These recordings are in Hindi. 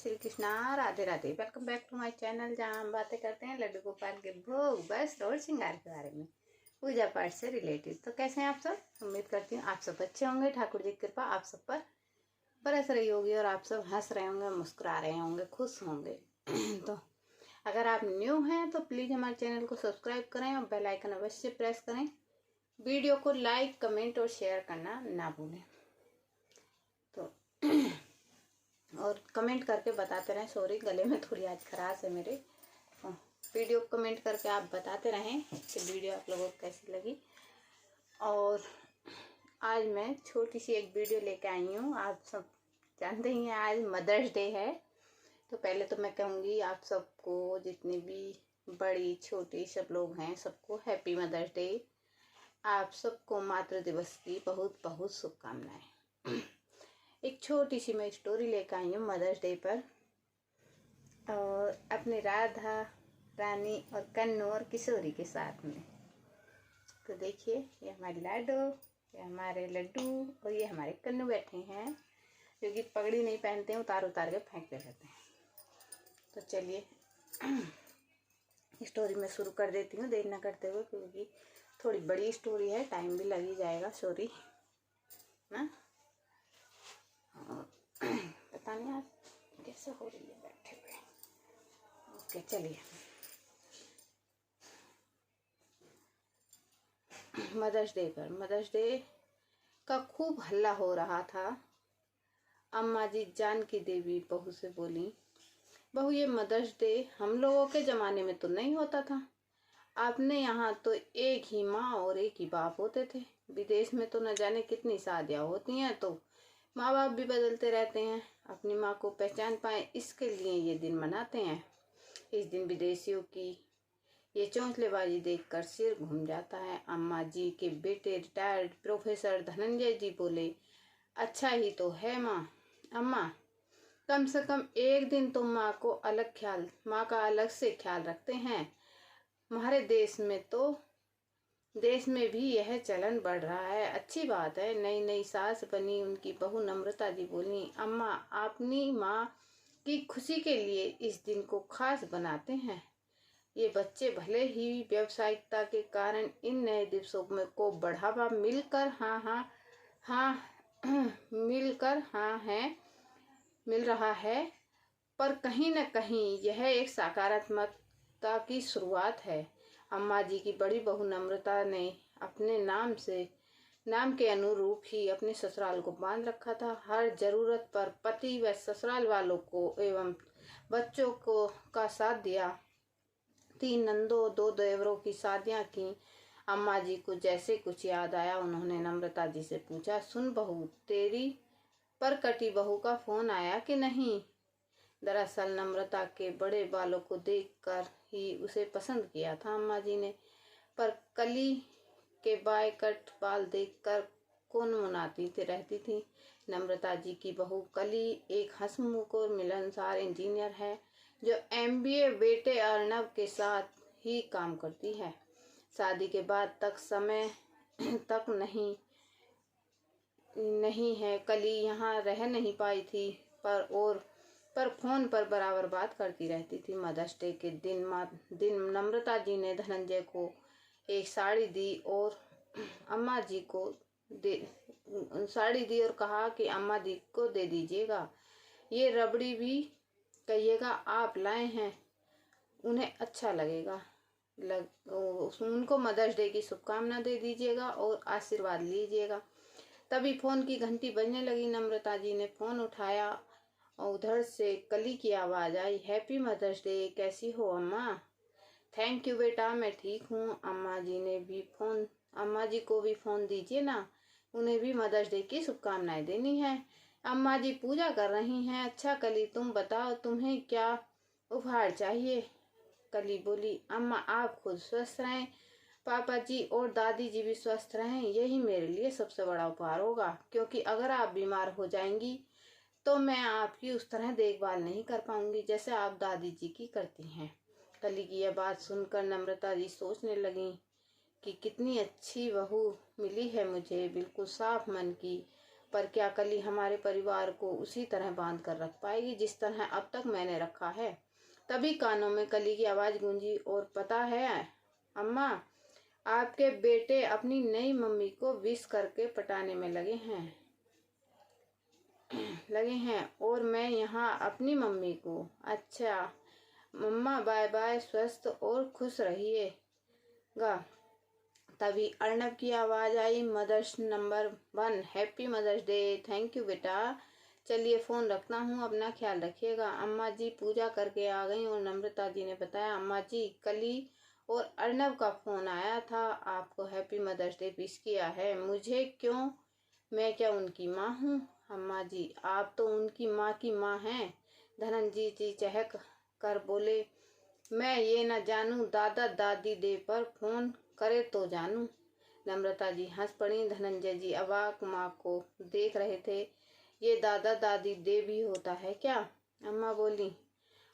Shri Krishna, Radhe Radhe. Welcome back to my channel, जहां हम बातें करते हैं लड्डू गोपाल के भोग, वस्त्र और श्रृंगार के बारे में, पूजा पाठ से रिलेटेड। तो कैसे हैं आप सब? उम्मीद करती हूँ आप सब अच्छे होंगे। ठाकुर जी की कृपा आप सब पर बरस रही होगी और आप सब हंस रहे होंगे, मुस्कुरा रहे होंगे, खुश होंगे। तो अगर आप न्यू हैं तो प्लीज़ हमारे चैनल को सब्सक्राइब करें और बेल आइकन अवश्य प्रेस करें। वीडियो को लाइक, कमेंट और शेयर करना ना भूलें। तो और कमेंट करके बताते रहें। सॉरी, गले में थोड़ी आज खराश है मेरे। वीडियो कमेंट करके आप बताते रहें कि वीडियो आप लोगों को कैसी लगी। और आज मैं छोटी सी एक वीडियो लेके आई हूँ। आप सब जानते ही हैं आज मदर्स डे है। तो पहले तो मैं कहूँगी आप सबको, जितनी भी बड़ी छोटी सब लोग हैं, सबको हैप्पी मदर्स डे। आप सबको मातृ दिवस की बहुत बहुत शुभकामनाएं। एक छोटी सी मैं स्टोरी लेकर आई हूँ मदर्स डे पर, और अपने राधा रानी और कन्नू और किशोरी के साथ में। तो देखिए, ये हमारी लाडो, ये हमारे लड्डू और ये हमारे कन्नू बैठे हैं, जो कि पगड़ी नहीं पहनते हैं, उतार उतार के फेंकते रहते हैं। तो चलिए स्टोरी मैं शुरू कर देती हूँ देर न करते हुए, क्योंकि थोड़ी बड़ी स्टोरी है, टाइम भी लग ही जाएगा। सॉरी ना, पता नहीं आप कैसे हो रही है बैठे हुए। ओके, चलिए। मदर्स डे पर, मदर्स डे का खूब हल्ला हो रहा था। अम्मा जी जानकी देवी बहू से बोली, बहू ये मदर्स डे हम लोगों के ज़माने में तो नहीं होता था। आपने यहाँ तो एक ही माँ और एक ही बाप होते थे। विदेश में तो न जाने कितनी शादियाँ होती हैं, तो माँ बाप भी बदलते रहते हैं। अपनी माँ को पहचान पाएँ, इसके लिए ये दिन मनाते हैं। इस दिन विदेशियों की ये चौंचलेबाजी देखकर सिर घूम जाता है। अम्मा जी के बेटे रिटायर्ड प्रोफेसर धनंजय जी बोले, अच्छा ही तो है माँ, अम्मा कम से कम एक दिन तो माँ का अलग से ख्याल रखते हैं। हमारे देश में भी यह चलन बढ़ रहा है, अच्छी बात है। नई नई सास बनी उनकी बहू नम्रता जी बोली, अम्मा अपनी माँ की खुशी के लिए इस दिन को खास बनाते हैं। ये बच्चे भले ही व्यावसायिकता के कारण इन नए दिवसों में को बढ़ावा मिल रहा है, पर कहीं न कहीं यह एक सकारात्मकता की शुरुआत है। अम्मा जी की बड़ी बहू नम्रता ने अपने नाम के अनुरूप ही अपने ससुराल को बांध रखा था। हर जरूरत पर पति व ससुराल वालों को एवं बच्चों को का साथ दिया। 3 नंदों 2 देवरों की शादियां की। अम्मा जी को जैसे कुछ याद आया, उन्होंने नम्रता जी से पूछा, सुन बहू, तेरी परकटी बहू का फोन आया कि नहीं? दरअसल नम्रता के बड़े बालों को देखकर ही उसे पसंद किया था अम्मा जी ने, पर कली के बाय कट बाल देखकर कौन मनाती रहती थी। नम्रता जी की बहू कली एक हंसमुख और मिलनसार इंजीनियर है, जो MBA बेटे अर्नब के साथ ही काम करती है। शादी के बाद तक समय तक नहीं है। कली यहाँ रह नहीं पाई थी, पर फोन पर बराबर बात करती रहती थी। मदर्स डे के दिन नम्रता जी ने धनंजय को एक साड़ी दी और कहा कि अम्मा जी को दे दीजिएगा। ये रबड़ी भी कहिएगा आप लाए हैं, उन्हें अच्छा लगेगा। उनको मदर्स डे की शुभकामना दे दीजिएगा और आशीर्वाद लीजिएगा। तभी फोन की घंटी बजने लगी। नम्रता जी ने फोन उठाया और उधर से कली की आवाज आई, हैप्पी मदर्स डे, कैसी हो अम्मा? थैंक यू बेटा, मैं ठीक हूँ। अम्मा जी को भी फोन दीजिए ना, उन्हें भी मदर्स डे की शुभकामनाएं देनी है। अम्मा जी पूजा कर रही हैं। अच्छा कली, तुम बताओ तुम्हें क्या उपहार चाहिए? कली बोली, अम्मा आप खुद स्वस्थ रहें, पापा जी और दादी जी भी स्वस्थ रहें, यही मेरे लिए सबसे बड़ा उपहार होगा। क्योंकि अगर आप बीमार हो जाएंगी तो मैं आपकी उस तरह देखभाल नहीं कर पाऊंगी जैसे आप दादी जी की करती हैं। कली की यह बात सुनकर नम्रता जी सोचने लगी कि कितनी अच्छी बहू मिली है मुझे, बिल्कुल साफ मन की, पर क्या कली हमारे परिवार को उसी तरह बांध कर रख पाएगी जिस तरह अब तक मैंने रखा है। तभी कानों में कली की आवाज गूंजी, और पता है अम्मा, आपके बेटे अपनी नई मम्मी को विश करके पटाने में लगे हैं और मैं यहाँ अपनी मम्मी को। अच्छा मम्मा, बाय बाय, स्वस्थ और खुश रहिएगा। तभी अर्णव की आवाज आई, mother's number 1, happy mother's day. Thank you बेटा, चलिए फोन रखता हूँ, अपना ख्याल रखिएगा। अम्मा जी पूजा करके आ गई और नम्रता जी ने बताया, अम्मा जी कली और अर्णव का फोन आया था, आपको हैप्पी मदर्स डे विश किया है। मुझे क्यों? मैं क्या उनकी माँ हूँ? अम्मा जी आप तो उनकी माँ की माँ हैं। धनंजय जी चहक कर बोले, मैं ये न जानूं, दादा दादी दे पर फोन करे तो जानूं। नम्रता जी हंस पड़ी। धनंजय जी अवाक माँ को देख रहे थे। ये दादा दादी दे भी होता है क्या? अम्मा बोली,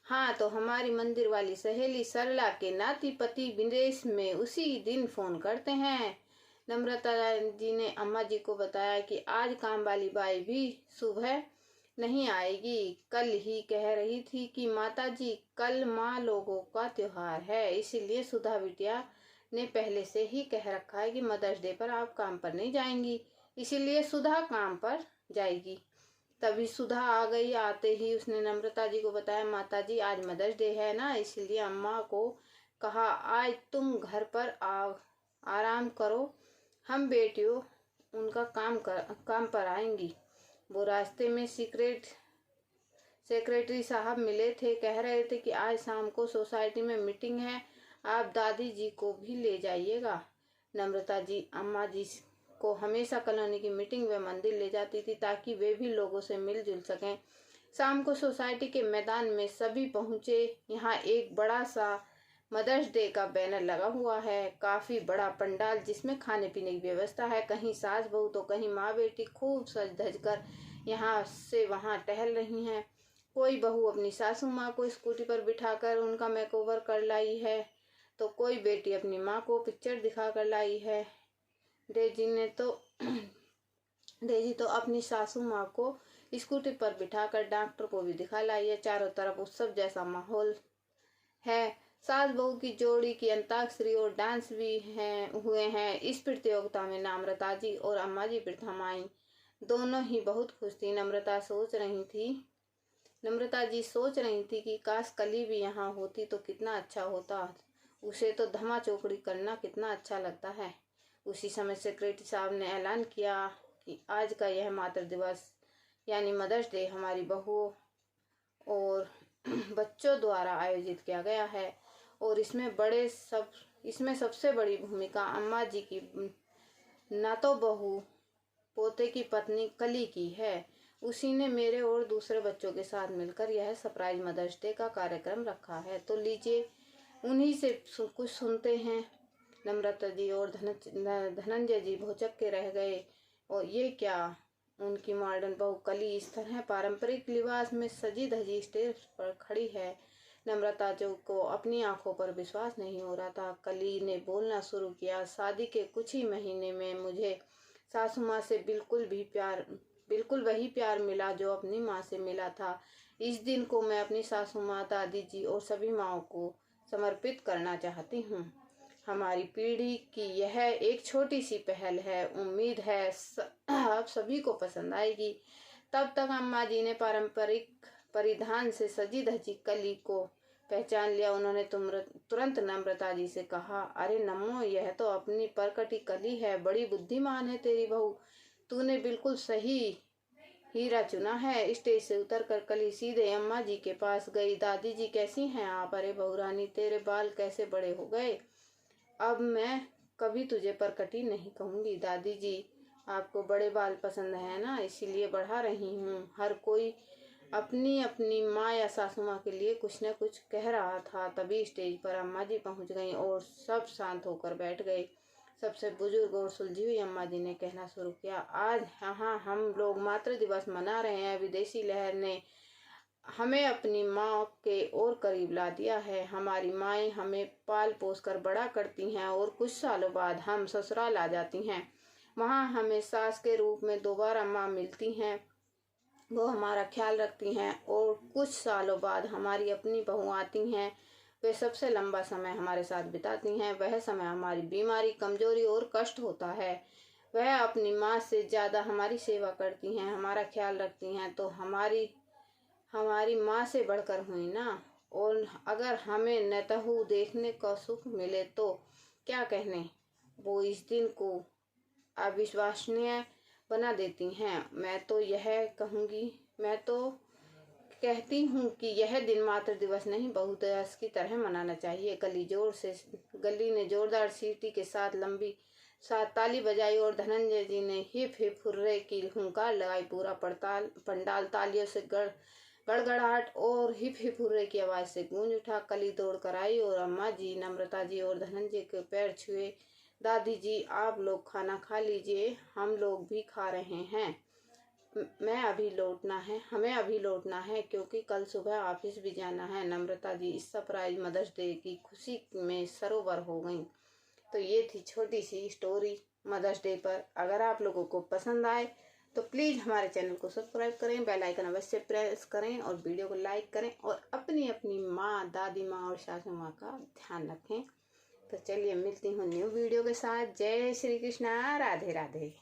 हाँ तो हमारी मंदिर वाली सहेली सरला के नाती पति विदेश में उसी दिन फोन करते हैं। नम्रता जी ने अम्मा जी को बताया कि आज काम वाली बाई भी सुबह नहीं आएगी। कल ही कह रही थी कि माता जी कल माँ लोगों का त्योहार है, इसीलिए सुधा बिटिया ने पहले से ही कह रखा है कि मदर्स डे पर आप काम पर नहीं जाएंगी, इसीलिए सुधा काम पर जाएगी। तभी सुधा आ गई। आते ही उसने नम्रता जी को बताया, माता जी आज मदर्स डे है ना, इसलिए अम्मा को कहा आज तुम घर पर आराम करो, हम बेटियों उनका काम पर आएंगी। वो रास्ते में सेक्रेटरी साहब मिले थे, कह रहे थे कि आज शाम को सोसाइटी में मीटिंग है, आप दादी जी को भी ले जाइएगा। नम्रता जी अम्मा जी को हमेशा कॉलोनी की मीटिंग व मंदिर ले जाती थी ताकि वे भी लोगों से मिलजुल सकें। शाम को सोसाइटी के मैदान में सभी पहुंचे। यहाँ एक बड़ा सा मदर्स डे का बैनर लगा हुआ है, काफी बड़ा पंडाल जिसमें खाने पीने की व्यवस्था है। कहीं सास बहू तो कहीं माँ बेटी खूब सज धज कर यहाँ से वहाँ टहल रही हैं। कोई बहू अपनी सासू माँ को स्कूटी पर बिठाकर उनका मेकओवर कर लाई है, तो कोई बेटी अपनी माँ को पिक्चर दिखा कर लाई है। डेजी तो अपनी सासू माँ को स्कूटी पर बिठाकर डॉक्टर को भी दिखा लाई है। चारों तरफ उत्सव जैसा माहौल है। सास बहू की जोड़ी की अंताक्षरी और डांस भी हुए हैं। इस प्रतियोगिता में नम्रता जी और अम्मा जी प्रथम आई। दोनों ही बहुत खुश थी। नम्रता जी सोच रही थी कि काश कली भी यहाँ होती तो कितना अच्छा होता, उसे तो धमा चौकड़ी करना कितना अच्छा लगता है। उसी समय सेक्रेटरी साहब ने ऐलान किया कि आज का यह मातृ दिवस यानी मदर्स डे हमारी बहुओं और बच्चों द्वारा आयोजित किया गया है और इसमें सबसे बड़ी भूमिका अम्मा जी की न तो बहू पोते की पत्नी कली की है। उसी ने मेरे और दूसरे बच्चों के साथ मिलकर यह सरप्राइज मदर्स डे का कार्यक्रम रखा है, तो लीजिए उन्हीं से कुछ सुनते हैं। नम्रता जी और धनंजय जी भौचक के रह गए। और ये क्या, उनकी मॉडर्न बहू कली इस तरह पारंपरिक लिबास में सजी धजी स्टेज पर खड़ी है। नम्रता जी को अपनी आंखों पर विश्वास नहीं हो रहा था। कली ने बोलना शुरू किया, शादी के कुछ ही महीने में मुझे सासू माँ से बिल्कुल वही प्यार मिला जो अपनी माँ से मिला था। इस दिन को मैं अपनी सासू माँ, दादी जी और सभी माँओं को समर्पित करना चाहती हूँ। हमारी पीढ़ी की यह एक छोटी सी पहल है, उम्मीद है आप सभी को पसंद आएगी। तब तक अम्मा जी ने पारंपरिक परिधान से सजी धजी कली को पहचान लिया। उन्होंने तुरंत नम्रता जी से कहा, अरे नम्मो, यह तो अपनी परकटी कली है, बड़ी बुद्धिमान है तेरी बहू, तूने बिल्कुल सही हीरा चुना है। स्टेज से उतरकर कली सीधे अम्मा जी के पास गई। दादी जी कैसी हैं आप? अरे बहू रानी, तेरे बाल कैसे बड़े हो गए। अब मैं कभी तुझे परकटी नहीं कहूँगी। दादी जी आपको बड़े बाल पसंद है ना, इसीलिए बढ़ा रही हूँ। हर कोई अपनी अपनी माँ या सासू माँ के लिए कुछ न कुछ कह रहा था। तभी स्टेज पर अम्मा जी पहुँच गईं और सब शांत होकर बैठ गए। सबसे बुजुर्ग और सुलझी हुई अम्मा जी ने कहना शुरू किया, आज यहाँ हम लोग मातृ दिवस मना रहे हैं। विदेशी लहर ने हमें अपनी माँ के और करीब ला दिया है। हमारी माएँ हमें पाल पोस कर बड़ा करती हैं और कुछ सालों बाद हम ससुराल आ जाती हैं। वहाँ हमें सास के रूप में दोबारा माँ मिलती हैं, वो हमारा ख्याल रखती हैं और कुछ सालों बाद हमारी अपनी बहू आती हैं। वे सबसे लंबा समय हमारे साथ बिताती हैं। वह समय हमारी बीमारी, कमजोरी और कष्ट होता है। वह अपनी माँ से ज़्यादा हमारी सेवा करती हैं, हमारा ख्याल रखती हैं, तो हमारी माँ से बढ़कर हुई ना। और अगर हमें नतहु देखने का सुख मिले तो क्या कहने, वो इस दिन को अविश्वसनीय बना देती हैं। मैं तो कहती हूँ कि यह दिन मातृ दिवस नहीं, बहु दिवस की तरह मनाना चाहिए। गली ने जोरदार सीटी के साथ लंबी साथ ताली बजाई और धनंजय जी ने हिप हिप हुर्रे की हुंकार लगाई। पूरा पंडाल तालियों से गड़गड़ाहट और हिप हिप हुर्रे की आवाज से गूंज उठा। कली दौड़ कर आई और अम्मा जी, नम्रता जी और धनंजय के पैर छुए। दादी जी, आप लोग खाना खा लीजिए, हम लोग भी खा रहे हैं। हमें अभी लौटना है क्योंकि कल सुबह ऑफिस भी जाना है। नम्रता जी इस सरप्राइज मदर्स डे की खुशी में सरोवर हो गईं। तो ये थी छोटी सी स्टोरी मदर्स डे पर। अगर आप लोगों को पसंद आए तो प्लीज़ हमारे चैनल को सब्सक्राइब करें, बेल आइकन अवश्य प्रेस करें और वीडियो को लाइक करें और अपनी अपनी माँ, दादी माँ और सासू माँ का ध्यान रखें। तो चलिए मिलती हूँ न्यू वीडियो के साथ। जय श्री कृष्णा, राधे राधे।